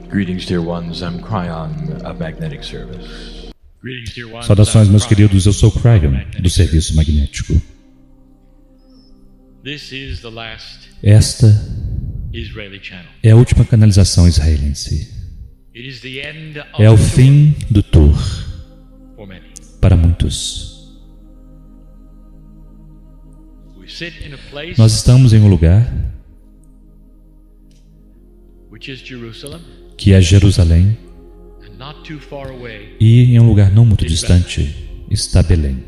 Greetings, dear ones. I'm Cryon of Magnetic Service. Saudações, meus queridos. Eu sou Cryon, do Serviço Magnético. Esta é a última canalização israelense. É o fim do tour para muitos. Nós estamos em um lugar que é Jerusalém, e em um lugar não muito distante está Belém.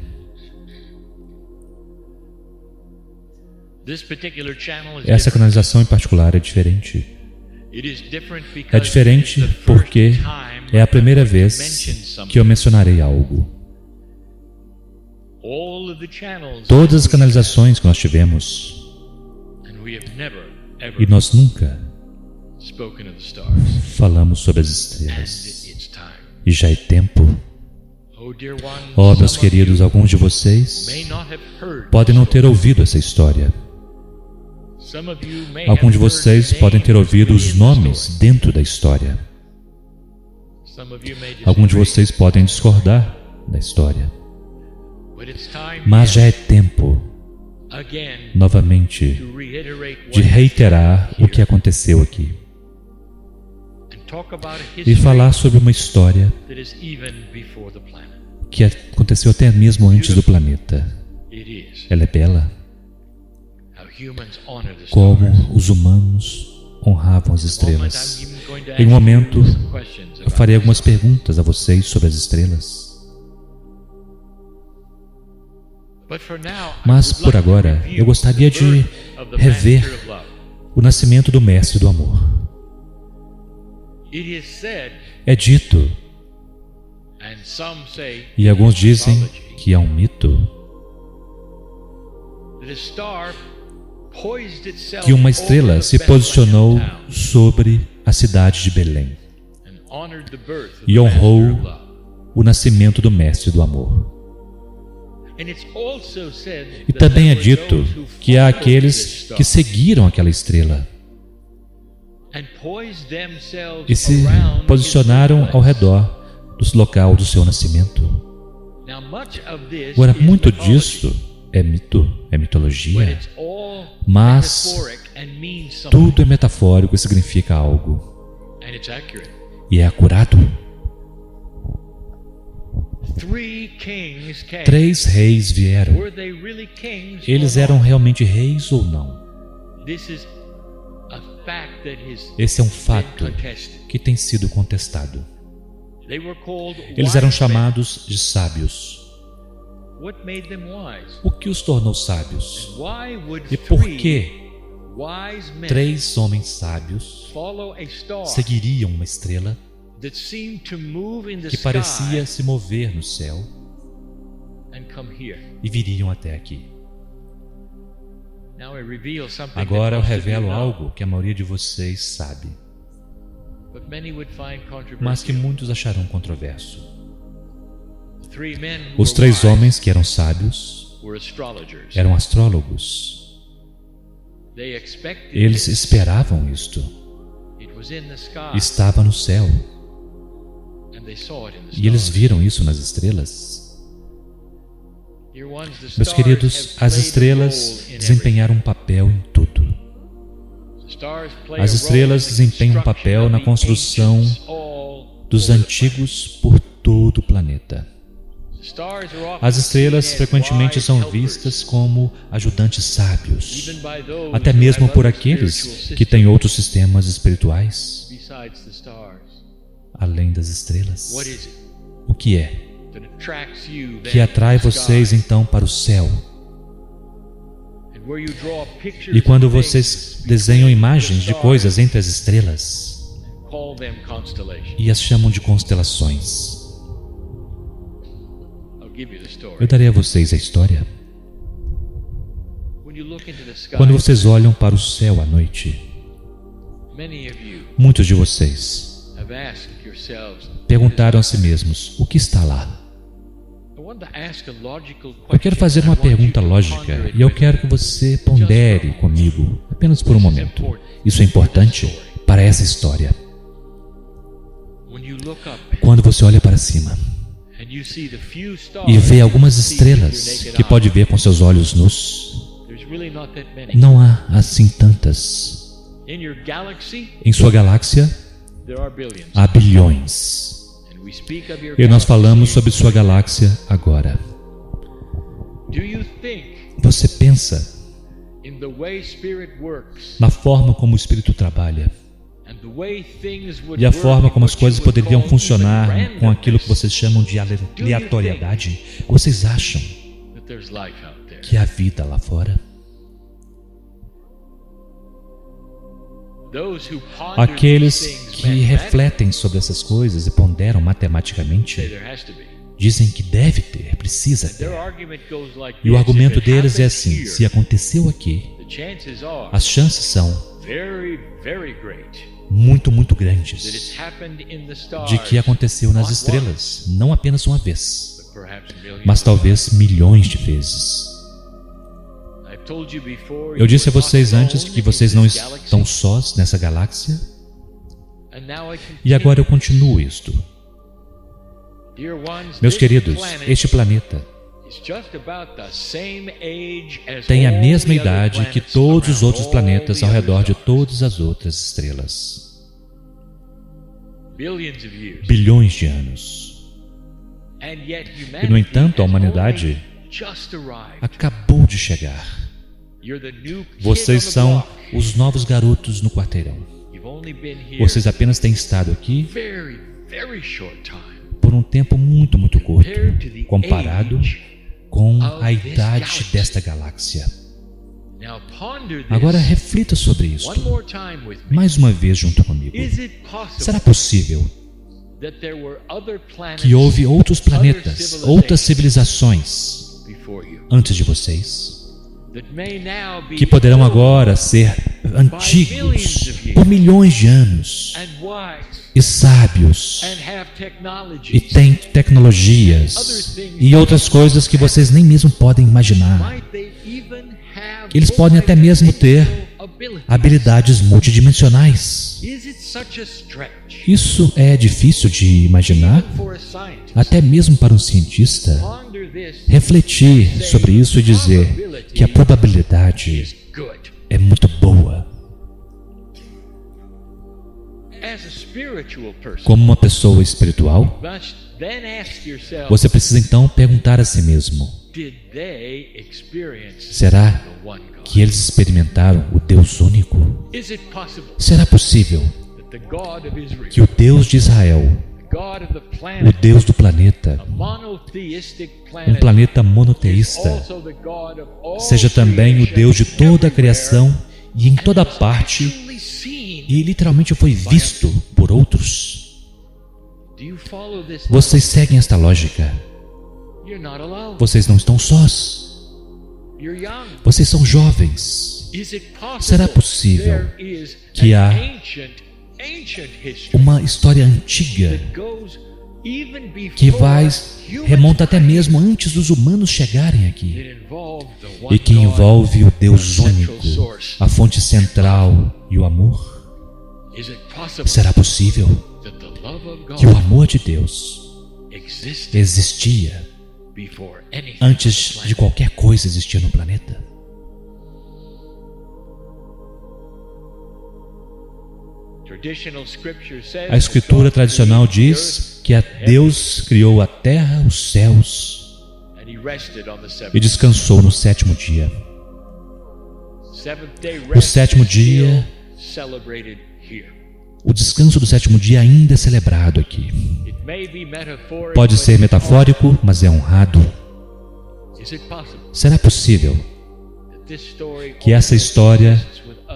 Essa canalização em particular é diferente. É diferente porque é a primeira vez que eu mencionarei algo. Todas as canalizações que nós tivemos, e nós nunca falamos sobre as estrelas. E já é tempo. Oh, meus queridos, alguns de vocês podem não ter ouvido essa história. Alguns de vocês podem ter ouvido os nomes dentro da história. Alguns de vocês podem discordar da história. Mas já é tempo, novamente, de reiterar o que aconteceu aqui e falar sobre uma história que aconteceu até mesmo antes do planeta. Ela é bela. Como os humanos honravam as estrelas. Em um momento, eu farei algumas perguntas a vocês sobre as estrelas. Mas, por agora, eu gostaria de rever o nascimento do Mestre do Amor. É dito, e alguns dizem que é um mito, que uma estrela se posicionou sobre a cidade de Belém e honrou o nascimento do Mestre do Amor. E também é dito que há aqueles que seguiram aquela estrela e se posicionaram ao redor do local do seu nascimento. Agora, muito disso é mito, é mitologia, mas tudo é metafórico e significa algo. E é acurado. 3 reis vieram. Eles eram realmente reis ou não? Esse é um fato que tem sido contestado. Eles eram chamados de sábios. O que os tornou sábios? E por que 3 homens sábios seguiriam uma estrela que parecia se mover no céu e viriam até aqui? Agora eu revelo algo que a maioria de vocês sabe, mas que muitos acharão controverso. Os 3 homens que eram sábios eram astrólogos. Eles esperavam isto. Estava no céu. E eles viram isso nas estrelas. Meus queridos, as estrelas desempenharam um papel em tudo. As estrelas desempenham um papel na construção dos antigos por todo o planeta. As estrelas frequentemente são vistas como ajudantes sábios, até mesmo por aqueles que têm outros sistemas espirituais além das estrelas. O que é que atrai vocês então para o céu? E quando vocês desenham imagens de coisas entre as estrelas e as chamam de constelações, eu darei a vocês a história. Quando vocês olham para o céu à noite, muitos de vocês perguntaram a si mesmos: o que está lá? Eu quero fazer uma pergunta lógica e eu quero que você pondere comigo apenas por um momento. Isso é importante para essa história. Quando você olha para cima e vê algumas estrelas que pode ver com seus olhos nus, não há assim tantas. Em sua galáxia há bilhões. E nós falamos sobre sua galáxia agora. Você pensa na forma como o Espírito trabalha e a forma como as coisas poderiam funcionar com aquilo que vocês chamam de aleatoriedade? Vocês acham que há vida lá fora? Aqueles que refletem sobre essas coisas e ponderam matematicamente dizem que deve ter, precisa ter. E o argumento deles é assim: se aconteceu aqui, as chances são muito, muito grandes de que aconteceu nas estrelas, não apenas uma vez, mas talvez milhões de vezes. Eu disse a vocês antes que vocês não estão sós nessa galáxia, e agora eu continuo isto. Meus queridos, este planeta tem a mesma idade que todos os outros planetas ao redor de todas as outras estrelas. Bilhões de anos. E, no entanto, a humanidade acabou de chegar. Vocês são os novos garotos no quarteirão. Vocês apenas têm estado aqui por um tempo muito, muito curto, comparado com a idade desta galáxia. Agora reflita sobre isso, mais uma vez junto comigo. Será possível que houve outros planetas, outras civilizações antes de vocês, que poderão agora ser antigos por milhões de anos e sábios e têm tecnologias e outras coisas que vocês nem mesmo podem imaginar? Eles podem até mesmo ter habilidades multidimensionais. Isso é difícil de imaginar, até mesmo para um cientista, refletir sobre isso e dizer que a probabilidade é muito boa. Como uma pessoa espiritual, você precisa então perguntar a si mesmo: será que eles experimentaram o Deus único? Será possível que o Deus de Israel, o Deus do planeta, um planeta monoteísta, seja também o Deus de toda a criação e em toda parte, e literalmente foi visto por outros? Vocês seguem esta lógica. Vocês não estão sós. Vocês são jovens. Será possível que há uma história antiga que remonta até mesmo antes dos humanos chegarem aqui, e que envolve o Deus único, a fonte central e o amor? Será possível que o amor de Deus existia antes de qualquer coisa existir no planeta? A escritura tradicional diz que Deus criou a terra, os céus, e descansou no sétimo dia. O sétimo dia, o descanso do sétimo dia ainda é celebrado aqui. Pode ser metafórico, mas é honrado. Será possível que essa história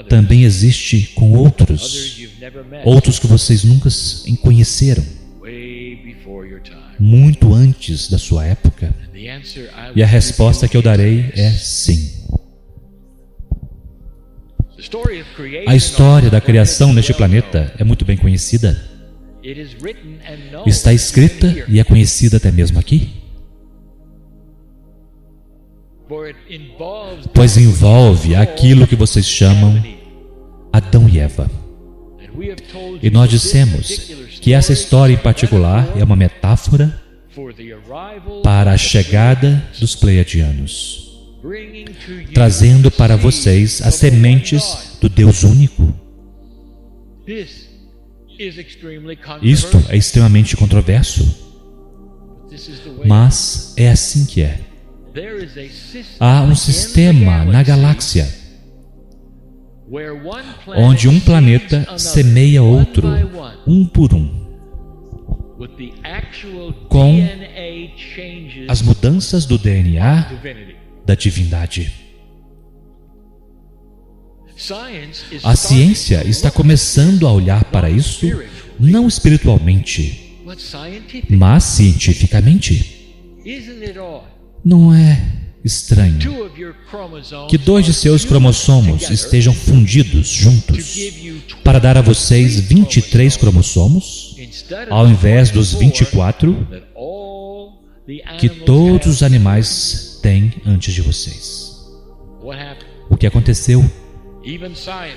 também existe com outros que vocês nunca conheceram, muito antes da sua época? E a resposta que eu darei é sim. A história da criação neste planeta é muito bem conhecida. Está escrita e é conhecida até mesmo aqui. Pois envolve aquilo que vocês chamam Adão e Eva. E nós dissemos que essa história em particular é uma metáfora para a chegada dos Pleiadianos, trazendo para vocês as sementes do Deus único. Isto é extremamente controverso, mas é assim que é. Há um sistema na galáxia onde um planeta semeia outro, um por um, com as mudanças do DNA da divindade. A ciência está começando a olhar para isso não espiritualmente, mas cientificamente. Não é estranho que 2 de seus cromossomos estejam fundidos juntos para dar a vocês 23 cromossomos, ao invés dos 24 que todos os animais têm antes de vocês? O que aconteceu?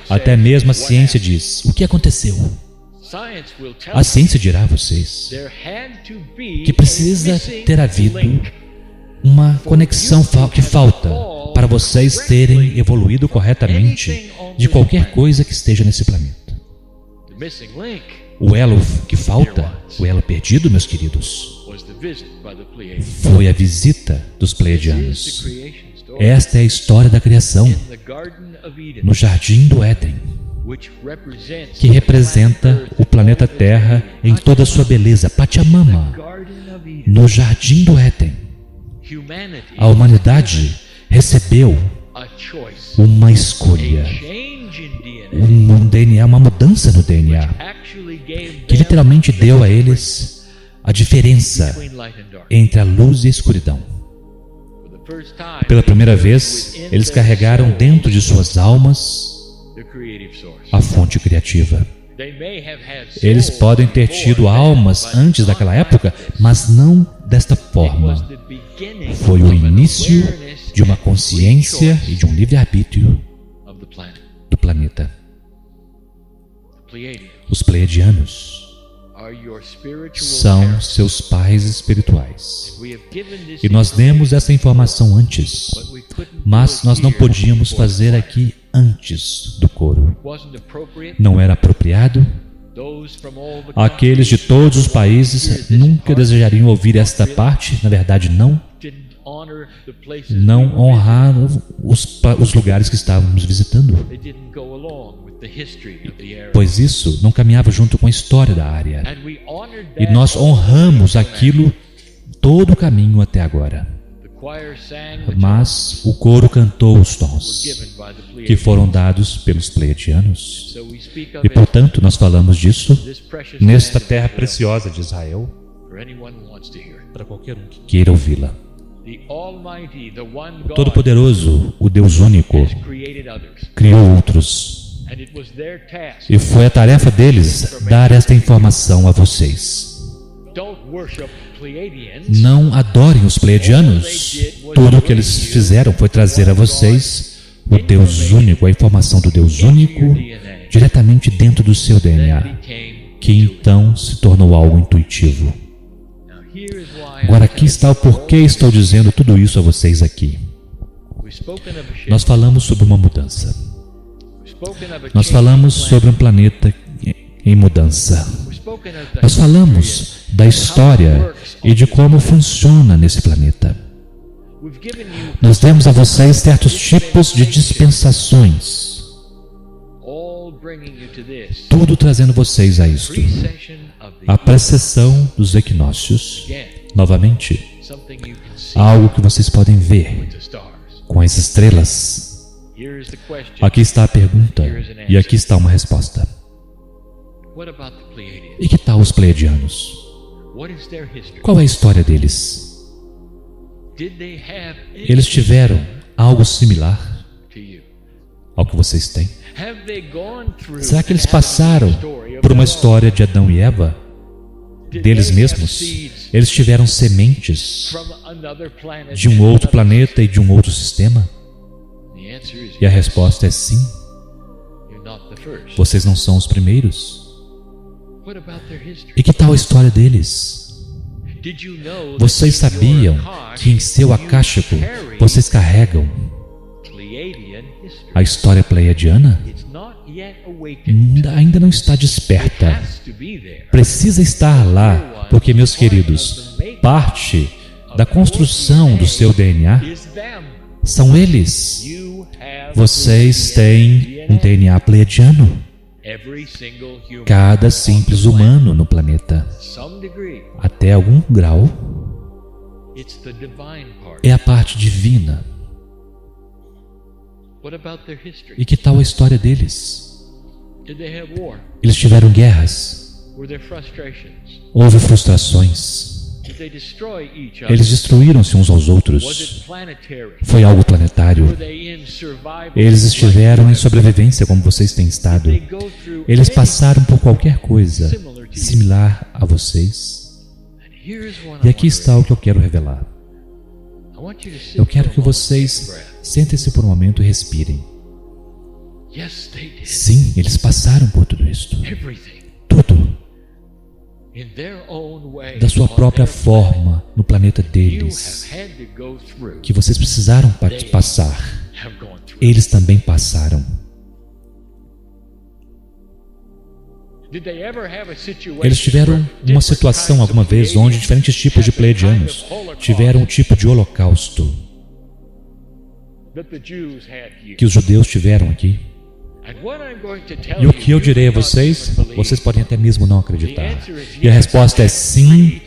Até mesmo a ciência diz: o que aconteceu? A ciência dirá a vocês que precisa ter havido uma conexão que falta para vocês terem evoluído corretamente de qualquer coisa que esteja nesse planeta. O elo que falta, o elo perdido, meus queridos, foi a visita dos Pleiadianos. Esta é a história da criação no Jardim do Éden, que representa o planeta Terra em toda a sua beleza, Pachamama. No Jardim do Éden, a humanidade recebeu uma escolha, um DNA, uma mudança no DNA, que literalmente deu a eles a diferença entre a luz e a escuridão. Pela primeira vez, eles carregaram dentro de suas almas a fonte criativa. Eles podem ter tido almas antes daquela época, mas não desta forma. Foi o início de uma consciência e de um livre-arbítrio do planeta. Os Pleiadianos são seus pais espirituais. E nós demos essa informação antes, mas nós não podíamos fazer aqui antes do coro. Não era apropriado. Aqueles de todos os países nunca desejariam ouvir esta parte. Na verdade, não honraram os lugares que estávamos visitando, pois isso não caminhava junto com a história da área. E nós honramos aquilo todo o caminho até agora. Mas o coro cantou os tons que foram dados pelos Pleiadianos. E portanto nós falamos disso nesta terra preciosa de Israel, para qualquer um que queira ouvi-la. O Todo-Poderoso, o Deus único, criou outros. E foi a tarefa deles dar esta informação a vocês. Não adorem os Pleiadianos. Tudo o que eles fizeram foi trazer a vocês o Deus único, a informação do Deus único diretamente dentro do seu DNA, que então se tornou algo intuitivo. Agora aqui está o porquê estou dizendo tudo isso a vocês aqui. Nós falamos sobre uma mudança. Nós falamos sobre um planeta em mudança. Nós falamos da história e de como funciona nesse planeta. Nós demos a vocês certos tipos de dispensações, tudo trazendo vocês a isto. A precessão dos equinócios, novamente, algo que vocês podem ver com as estrelas. Aqui está a pergunta e aqui está uma resposta. E que tal os Pleiadianos? Qual é a história deles? Eles tiveram algo similar ao que vocês têm? Será que eles passaram por uma história de Adão e Eva? Deles mesmos? Eles tiveram sementes de um outro planeta e de um outro sistema? E a resposta é sim. Vocês não são os primeiros. E que tal a história deles? Vocês sabiam que em seu acástico vocês carregam a história pleiadiana? Ainda não está desperta. Precisa estar lá, porque, meus queridos, parte da construção do seu DNA são eles. Vocês têm um DNA pleiadiano. Cada simples humano no planeta, até algum grau, é a parte divina. E que tal a história deles? Eles tiveram guerras. Houve frustrações. Eles destruíram-se uns aos outros. Foi algo planetário. Eles estiveram em sobrevivência como vocês têm estado. Eles passaram por qualquer coisa similar a vocês. E aqui está o que eu quero revelar. Eu quero que vocês sentem-se por um momento e respirem. Sim, eles passaram por tudo isto. Tudo. Da sua própria forma, no planeta deles, que vocês precisaram passar. Eles também passaram. Eles tiveram uma situação alguma vez onde diferentes tipos de pleiadianos tiveram um tipo de holocausto que os judeus tiveram aqui. E o que eu direi a vocês, vocês podem até mesmo não acreditar. E a resposta é sim,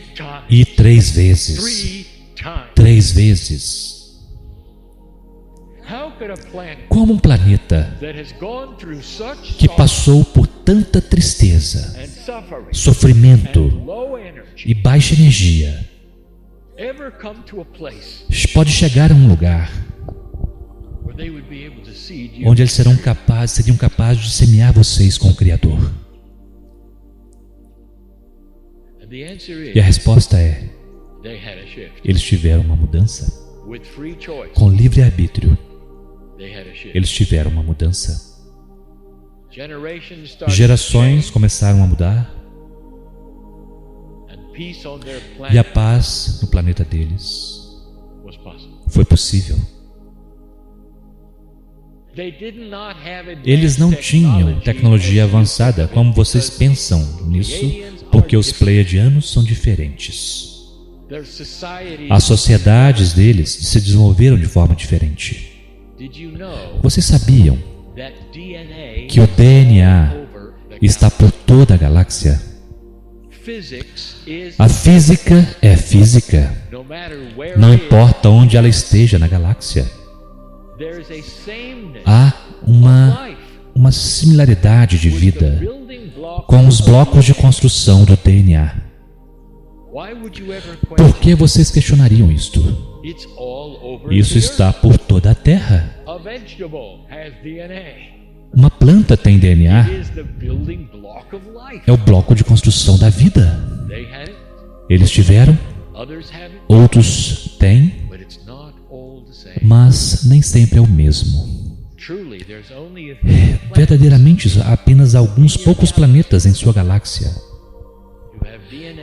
e 3 vezes. 3 vezes. Como um planeta que passou por tanta tristeza, sofrimento e baixa energia pode chegar a um lugar onde eles seriam capazes de semear vocês com o Criador? E a resposta é: eles tiveram uma mudança. Com livre-arbítrio, eles tiveram uma mudança. Gerações começaram a mudar, e a paz no planeta deles foi possível. Eles não tinham tecnologia avançada como vocês pensam nisso, porque os pleiadianos são diferentes. As sociedades deles se desenvolveram de forma diferente. Vocês sabiam que o DNA está por toda a galáxia? A física é física, não importa onde ela esteja na galáxia. Há uma similaridade de vida com os blocos de construção do DNA. Por que vocês questionariam isto? Isso está por toda a Terra. Uma planta tem DNA. É o bloco de construção da vida. Eles tiveram, outros têm, mas nem sempre é o mesmo. Verdadeiramente, há apenas alguns poucos planetas em sua galáxia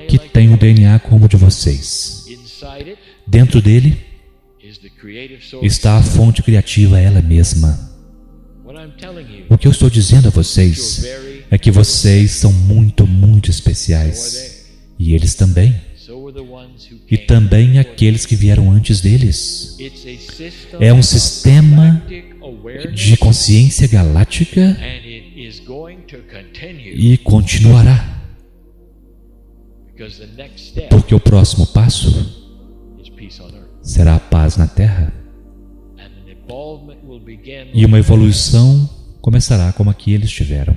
que têm o DNA como o de vocês. Dentro dele está a fonte criativa, ela mesma. O que eu estou dizendo a vocês é que vocês são muito, muito especiais. E eles também. E também aqueles que vieram antes deles. É um sistema de consciência galáctica e continuará. Porque o próximo passo será a paz na Terra. E uma evolução começará como aqui eles tiveram,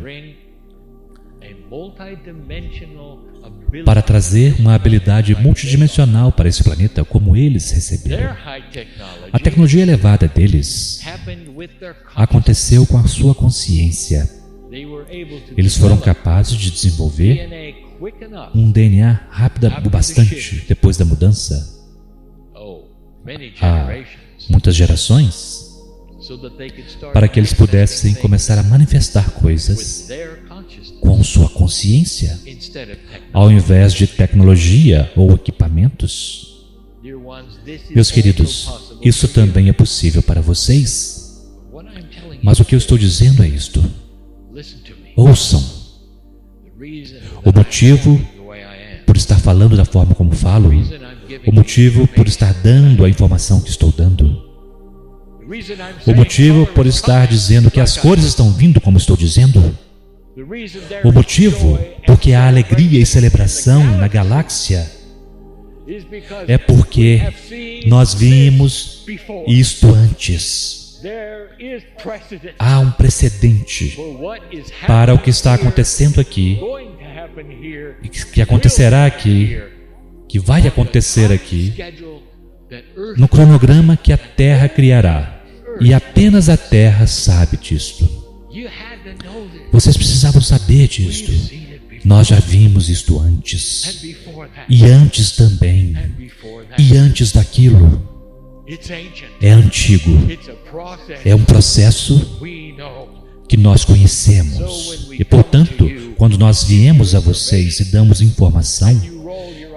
para trazer uma habilidade multidimensional para esse planeta como eles receberam. A tecnologia elevada deles aconteceu com a sua consciência. Eles foram capazes de desenvolver um DNA rápido o bastante depois da mudança. Há muitas gerações. para que eles pudessem começar a manifestar coisas com sua consciência, ao invés de tecnologia ou equipamentos. Meus queridos, isso também é possível para vocês. Mas o que eu estou dizendo é isto: ouçam. O motivo por estar falando da forma como falo, o motivo por estar dando a informação que estou dando, o motivo por estar dizendo que as cores estão vindo como estou dizendo, o motivo porque há alegria e celebração na galáxia é porque nós vimos isto antes. Há um precedente para o que está acontecendo aqui, que acontecerá aqui, que vai acontecer aqui, no cronograma que a Terra criará. E apenas a Terra sabe disto. Vocês precisavam saber disto. Nós já vimos isto antes. E antes também. E antes daquilo. É antigo. É um processo que nós conhecemos. E, portanto, quando nós viemos a vocês e damos informação,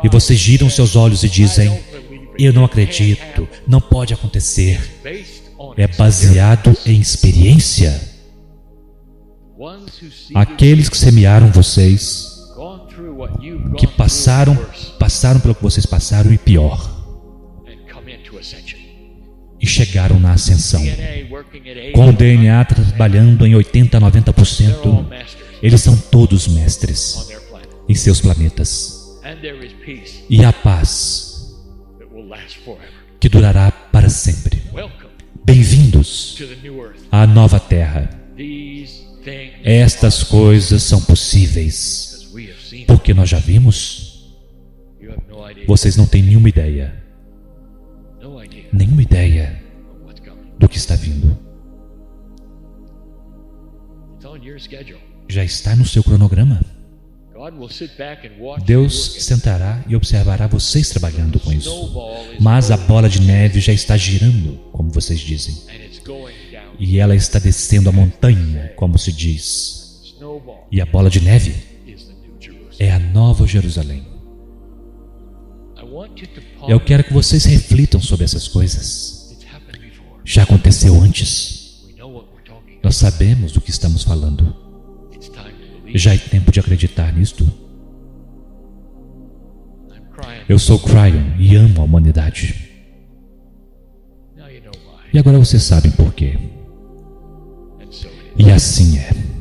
e vocês giram seus olhos e dizem: eu não acredito, não pode acontecer. É baseado em experiência. Aqueles que semearam vocês, que passaram pelo que vocês passaram e pior, e chegaram na ascensão. Com o DNA trabalhando em 80% a 90%, eles são todos mestres em seus planetas. E a paz que durará para sempre. Bem-vindos à nova Terra. Estas coisas são possíveis porque nós já vimos. Vocês não têm nenhuma ideia do que está vindo. Já está no seu cronograma. Deus sentará e observará vocês trabalhando com isso. Mas a bola de neve já está girando, como vocês dizem. E ela está descendo a montanha, como se diz. E a bola de neve é a Nova Jerusalém. Eu quero que vocês reflitam sobre essas coisas. Já aconteceu antes. Nós sabemos do que estamos falando. Já é tempo de acreditar nisto. Eu sou Cryon e amo a humanidade. E agora vocês sabem por quê. E assim é.